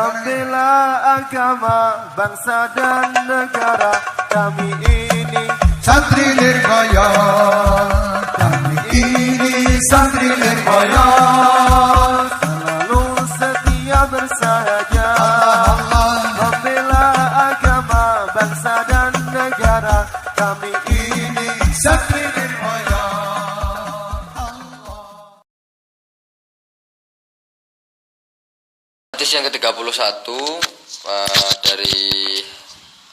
Bela agama, bangsa dan negara kami ini santri Nirmaya, kami ini santri Nirmaya, selalu setia bersahaja membela agama, bangsa dan negara kami ini santri Nirmaya. Hadis yang ke-31 dari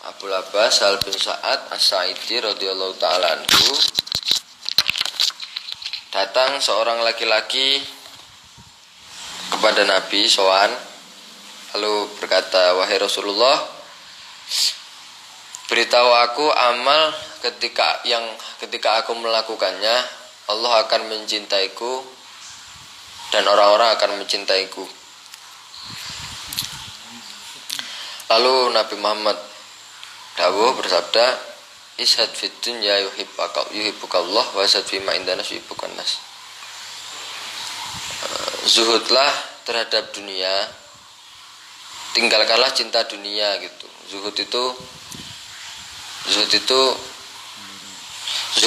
Abu Abbas Sahal bin Sa'ad As-Sa'idi radhiyallahu ta'ala anhu. Datang seorang laki-laki kepada Nabi sowan, lalu berkata, "Wahai Rasulullah, beritahu aku amal ketika aku melakukannya Allah akan mencintaiku dan orang-orang akan mencintaiku." Lalu Nabi Muhammad dawuh bersabda, "Ishad fid dunya yuhibbukallah wa ishad fima indana yuhibbukan nas." Zuhudlah terhadap dunia, tinggalkanlah cinta dunia gitu. Zuhud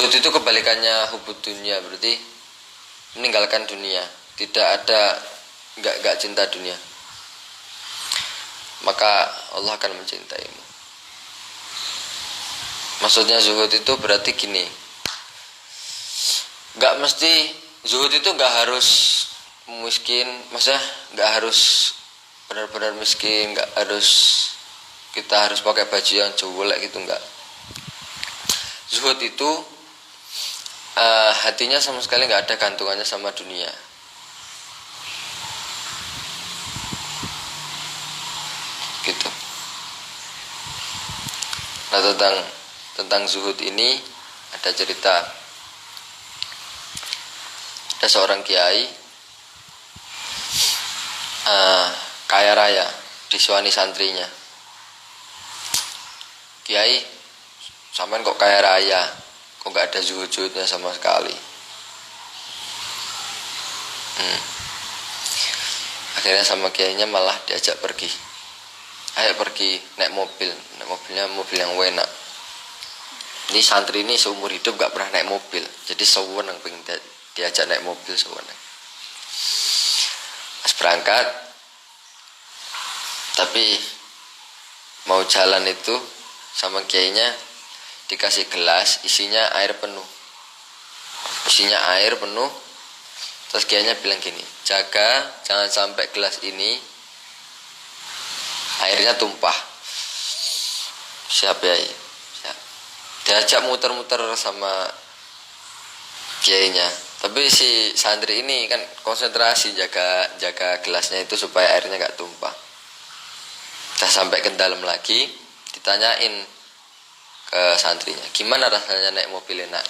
itu kebalikannya hubud dunia, berarti meninggalkan dunia, tidak ada enggak cinta dunia. Maka Allah akan mencintaimu. Maksudnya zuhud itu berarti gini, gak mesti zuhud itu gak harus miskin, maksudnya gak harus benar-benar miskin, gak harus kita harus pakai baju yang jelek gitu, enggak. Zuhud itu hatinya sama sekali gak ada gantungannya sama dunia. Gitu. Nah, tentang zuhud ini ada cerita. Ada seorang kiai kaya raya disuani santrinya. "Kiai, sampean kok kaya raya, kok gak ada zuhud-zuhudnya sama sekali?" Akhirnya sama kiainya malah diajak pergi. "Ayo pergi naik mobilnya mobil yang enak." Ini santri ini seumur hidup gak pernah naik mobil, jadi sewenang pengen diajak naik mobil sewenang. Pas berangkat, tapi mau jalan itu sama kiainya dikasih gelas isinya air penuh. Terus kiainya bilang gini, "Jaga jangan sampai gelas ini airnya tumpah." "Siap ya?" Siap. Diajak muter-muter sama kiainya, tapi si santri ini kan konsentrasi jaga gelasnya itu supaya airnya gak tumpah. Udah sampai ke dalam lagi, ditanyain ke santrinya, "Gimana rasanya naik mobil enak?"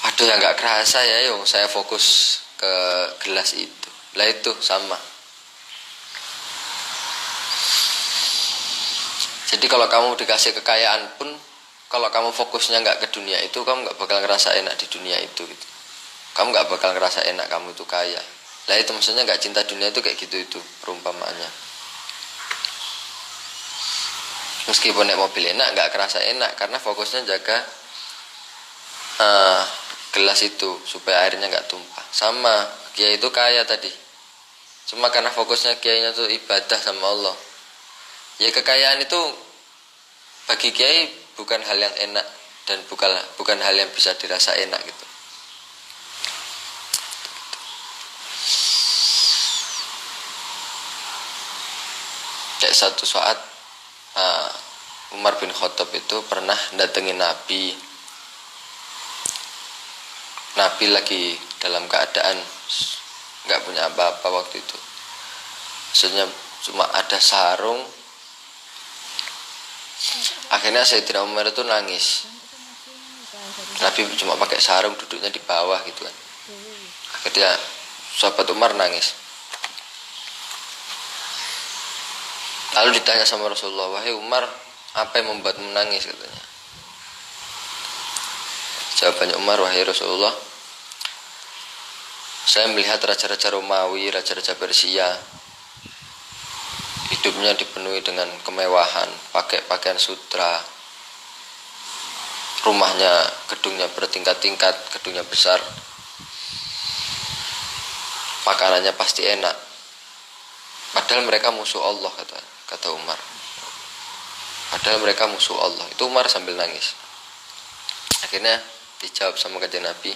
"Aduh ya gak kerasa ya, saya fokus ke gelas itu." Lah itu sama. Jadi kalau kamu dikasih kekayaan pun, kalau kamu fokusnya nggak ke dunia itu, kamu nggak bakal ngerasa enak di dunia itu gitu. Kamu nggak bakal ngerasa enak kamu itu kaya. Lah itu maksudnya nggak cinta dunia itu kayak gitu itu perumpamaannya. Meskipun naik mobil enak, nggak kerasa enak karena fokusnya jaga gelas itu supaya airnya nggak tumpah. Sama kiai itu kaya tadi, cuma karena fokusnya kiainya tuh ibadah sama Allah. Ya kekayaan itu bagi kiai bukan hal yang enak dan bukan hal yang bisa dirasa enak gitu. Kayak satu saat Umar bin Khattab itu pernah datengin Nabi. Nabi lagi dalam keadaan nggak punya apa-apa waktu itu. Maksudnya cuma ada sarung. Akhirnya Sayyidina Umar itu nangis. Nabi cuma pakai sarung, duduknya di bawah gitu kan. Akhirnya sahabat Umar nangis. Lalu ditanya sama Rasulullah, "Wahai Umar, apa yang membuatmu menangis?" katanya. Jawabannya Umar, "Wahai Rasulullah, saya melihat raja-raja Romawi, raja-raja Persia hidupnya dipenuhi dengan kemewahan, pakai pakaian sutra, rumahnya, gedungnya bertingkat-tingkat, gedungnya besar, makanannya pasti enak. Padahal mereka musuh Allah, kata Umar. Padahal mereka musuh Allah. Itu Umar sambil nangis. Akhirnya dijawab sama Kanjeng Nabi,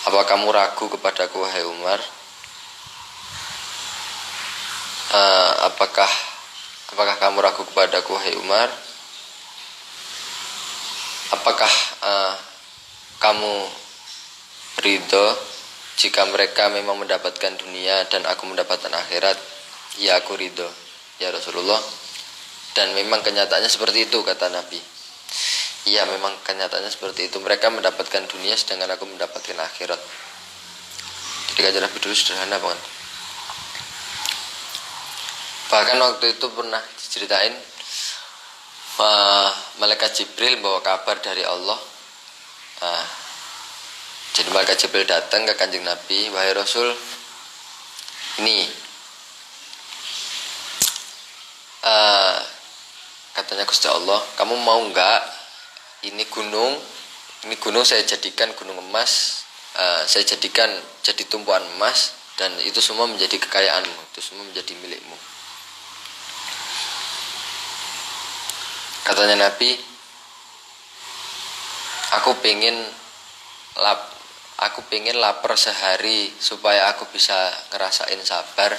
apa kamu ragu kepadaku wahai Umar? Apakah kamu ragu kepadaku wahai Umar? Apakah kamu ridho jika mereka memang mendapatkan dunia dan aku mendapatkan akhirat? Ya, aku ridho ya Rasulullah. Dan memang kenyataannya seperti itu, kata Nabi. Iya, memang kenyataannya seperti itu. Mereka mendapatkan dunia sedangkan aku mendapatkan akhirat. Jadi Kanjeng Nabi dulu sederhana banget. Bahkan waktu itu pernah diceritain, malaikat Jibril bawa kabar dari Allah. Jadi malaikat Jibril datang ke Kanjeng Nabi, wahai Rasul, ini katanya Gusti Allah, kamu mau enggak ini gunung saya jadikan gunung emas, saya jadikan jadi tumpuan emas, dan itu semua menjadi kekayaanmu, itu semua menjadi milikmu. Katanya Nabi, aku pengen lapar sehari supaya aku bisa ngerasain sabar,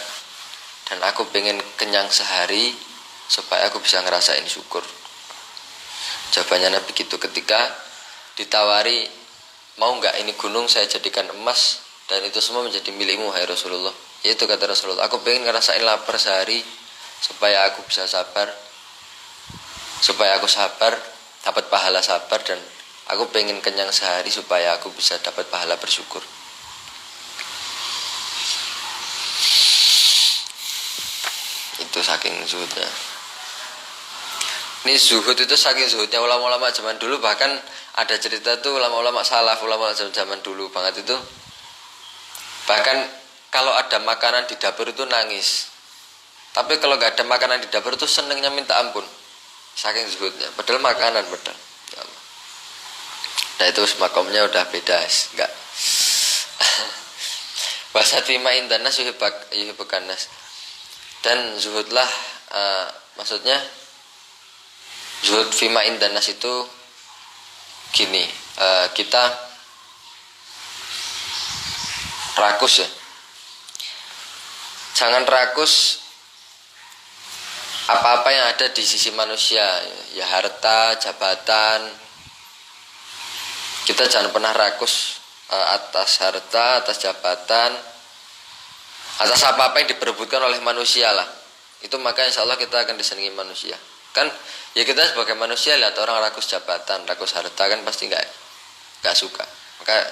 dan aku pengen kenyang sehari supaya aku bisa ngerasain syukur. Jawabannya Nabi gitu ketika ditawari, mau enggak ini gunung saya jadikan emas dan itu semua menjadi milikmu hai Rasulullah. Itu kata Rasulullah, aku pengen ngerasain lapar sehari supaya aku bisa sabar, supaya aku sabar dapat pahala sabar, dan aku pengen kenyang sehari supaya aku bisa dapat pahala bersyukur. Itu saking zuhudnya. Ini zuhud itu saking zuhudnya ulama-ulama zaman dulu, bahkan ada cerita tuh ulama-ulama salaf, ulama zaman dulu banget itu, bahkan kalau ada makanan di dapur itu nangis, tapi kalau gak ada makanan di dapur itu senengnya minta ampun, saking zuhudnya. Padahal makanan padahal. Ya Allah. Nah itu makomnya udah beda, enggak. Wasati ma'indanas yuhibbukanas. Dan zuhudlah, maksudnya zuhud fima indanas itu gini, kita rakus ya, jangan rakus apa-apa yang ada di sisi manusia, ya harta, jabatan. Kita jangan pernah rakus atas harta, atas jabatan, atas apa-apa yang diperebutkan oleh manusia lah. Itu maka insya Allah kita akan disenangi manusia. Kan ya kita sebagai manusia lihat orang rakus jabatan, rakus harta kan pasti nggak suka. Maka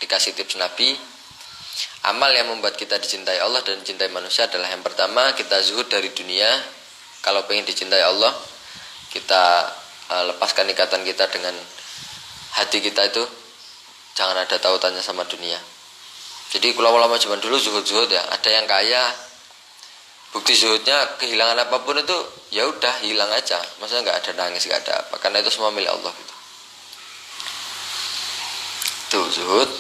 dikasih tips Nabi, amal yang membuat kita dicintai Allah dan dicintai manusia adalah yang pertama, kita zuhud dari dunia. Kalau pengen dicintai Allah, kita lepaskan ikatan kita dengan hati kita itu, jangan ada tautannya sama dunia. Jadi ulama-ulama zaman dulu zuhud ya, ada yang kaya, bukti zuhudnya kehilangan apapun itu ya udah hilang aja, maksudnya nggak ada nangis, nggak ada apa, karena itu semua milik Allah gitu. Tuh zuhud,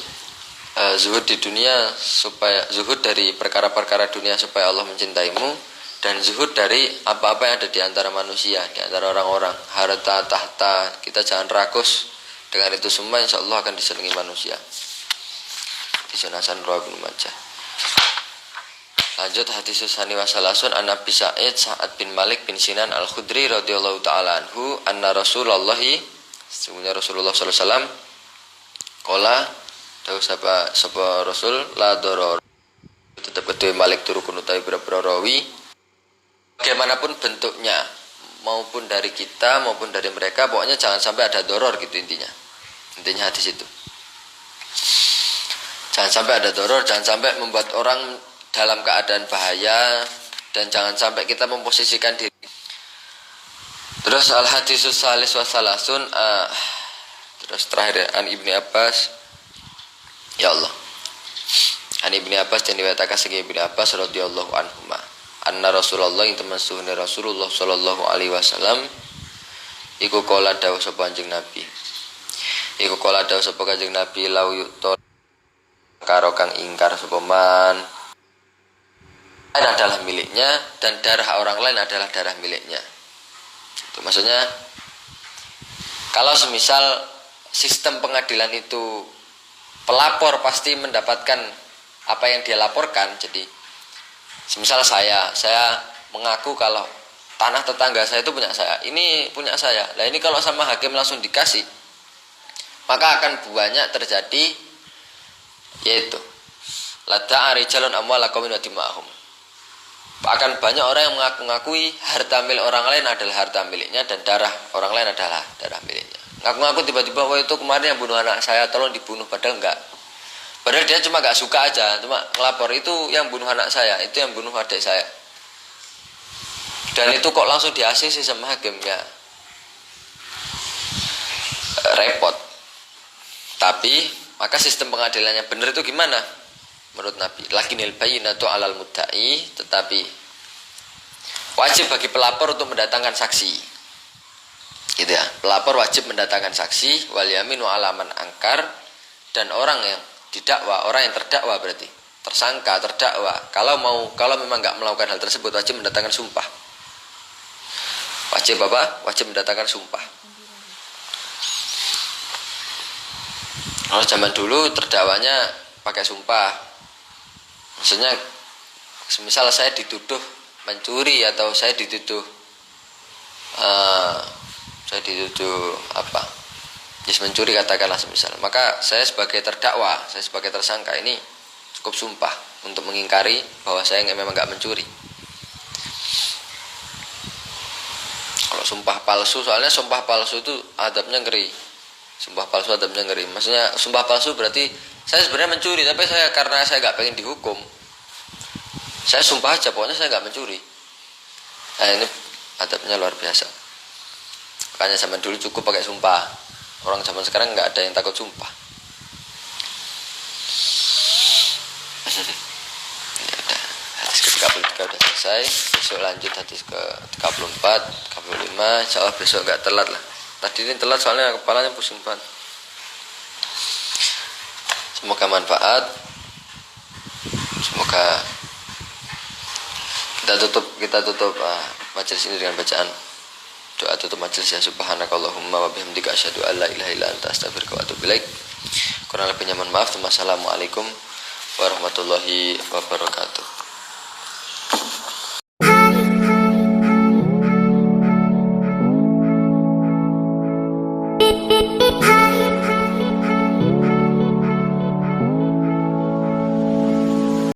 zuhud di dunia, supaya zuhud dari perkara-perkara dunia supaya Allah mencintaimu, dan zuhud dari apa-apa yang ada di antara manusia, di antara orang-orang, harta, tahta. Kita jangan rakus dengan itu semua, insya Allah akan disenangi manusia. Di Hasan Rawi bin Majah. Lanjut hadis Susani wasalasun an Nabi Sa'ad bin Malik bin Sinan al-Khudri radhiyallahu ta'ala anhu anna Rasulullah, sesungguhnya Rasulullah sallallahu alaihi wasallam qala, tahu sapa Rasul, la doror, tetap kedue Malik turu kun utawi pira-pira rawi bagaimanapun bentuknya, maupun dari kita maupun dari mereka, pokoknya jangan sampai ada doror gitu intinya hadis itu. Jangan sampai ada doror, jangan sampai membuat orang dalam keadaan bahaya, dan jangan sampai kita memposisikan diri. Terus al hadisus salis wasalasun, terus terakhir an Ibni Abbas, ya Allah, an Ibni Abbas dan diwatakan segi Ibni Abbas radhiyallahu anhuma. anna Rasulullah ing temen suhune Rasulullah sallallahu alaihi wasallam iku kala dawuh sapa Kanjeng Nabi. Iku kala dawuh sapa Kanjeng Nabi lau yuto karo kang ingkar sapa man adalah miliknya dan darah orang lain adalah darah miliknya. Itu maksudnya kalau semisal sistem pengadilan itu pelapor pasti mendapatkan apa yang dia laporkan. Jadi semisal saya mengaku kalau tanah tetangga saya itu punya saya, ini punya saya. Nah ini kalau sama hakim langsung dikasih, maka akan banyak terjadi yaitu lada arijalun amwalakum wa dima'ahum. Akan banyak orang yang mengaku-ngakui harta milik orang lain adalah harta miliknya dan darah orang lain adalah darah miliknya. Ngaku-ngaku tiba-tiba, wah itu kemarin yang bunuh anak saya, tolong dibunuh, padahal enggak. Padahal dia cuma gak suka aja, cuma ngelapor itu yang bunuh anak saya, itu yang bunuh adik saya. Dan itu kok langsung di-ACC sama hakim ya. Repot. Tapi maka sistem pengadilannya benar itu gimana? Menurut Nabi, lakinil bayyinatu 'alal mudda'i, tetapi wajib bagi pelapor untuk mendatangkan saksi. Gitu ya. Pelapor wajib mendatangkan saksi wal yaminu 'ala man angkar, dan orang yang didakwa, orang yang terdakwa berarti tersangka, terdakwa, kalau memang enggak melakukan hal tersebut wajib mendatangkan sumpah. Wajib apa? Wajib mendatangkan sumpah. Kalau zaman dulu terdakwanya pakai sumpah. Maksudnya misal saya dituduh mencuri atau saya dituduh apa? Mencuri katakanlah semisal. Maka saya sebagai terdakwa, saya sebagai tersangka ini cukup sumpah untuk mengingkari bahwa saya memang enggak mencuri. Kalau sumpah palsu, soalnya sumpah palsu itu adabnya ngeri. Sumpah palsu adabnya ngeri. Maksudnya sumpah palsu berarti saya sebenarnya mencuri, tapi karena saya nggak pengen dihukum, saya sumpah aja pokoknya saya nggak mencuri. Nah ini adabnya luar biasa. Makanya zaman dulu cukup pakai sumpah. Orang zaman sekarang nggak ada yang takut sumpah. Ya udah, hadis ke-33 udah selesai. Besok lanjut hadis ke-34, 35. Insyaallah besok nggak telat lah. Tadi ini telat soalnya kepalanya pusing banget. Semoga manfaat. Semoga kita tutup majelis ini dengan bacaan doa tutup majelis ya. Subhanakallahumma wa bihamdika asyhadu an la ilaha illa anta astaghfiruka wa atubu ilaik. Kurang lebihnya mohon maaf. Wassalamualaikum warahmatullahi wabarakatuh.